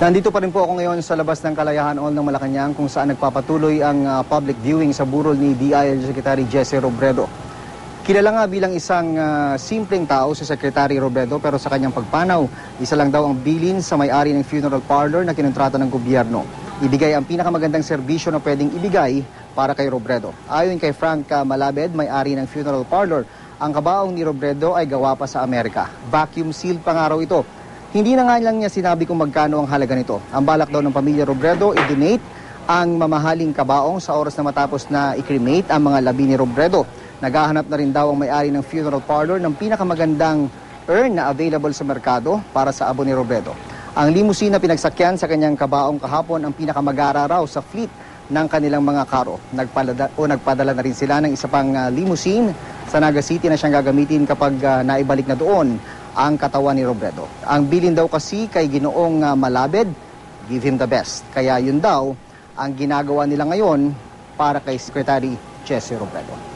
Nandito pa rin po ako ngayon sa labas ng Kalayaan Hall ng Malacanang kung saan nagpapatuloy ang public viewing sa burol ni DILG Secretary Jesse Robredo. Kilala nga bilang isang simpleng tao si Secretary Robredo, pero sa kanyang pagpanaw, isa lang daw ang bilin sa may-ari ng funeral parlor na kinontrata ng gobyerno. Ibigay ang pinakamagandang serbisyo na pwedeng ibigay para kay Robredo. Ayon kay Frank Malabed, may-ari ng funeral parlor, ang kabaong ni Robredo ay gawa pa sa Amerika. Vacuum sealed pang araw ito. Hindi na nga lang niya sinabi kung magkano ang halaga nito. Ang balak daw ng pamilya Robredo, i-donate ang mamahaling kabaong sa oras na matapos na i-cremate ang mga labi ni Robredo. Naghahanap na rin daw ang may-ari ng funeral parlor ng pinakamagandang urn na available sa merkado para sa abo ni Robredo. Ang limousine na pinagsakyan sa kanyang kabaong kahapon ang pinakamagara raw sa fleet ng kanilang mga karo. Nagpadala na rin sila ng isa pang limousine sa Naga City na siyang gagamitin kapag naibalik na doon ang katawan ni Robredo. Ang bilin daw kasi kay Ginoong Malabed, give him the best. Kaya yun daw ang ginagawa nila ngayon para kay Secretary Jesse Robredo.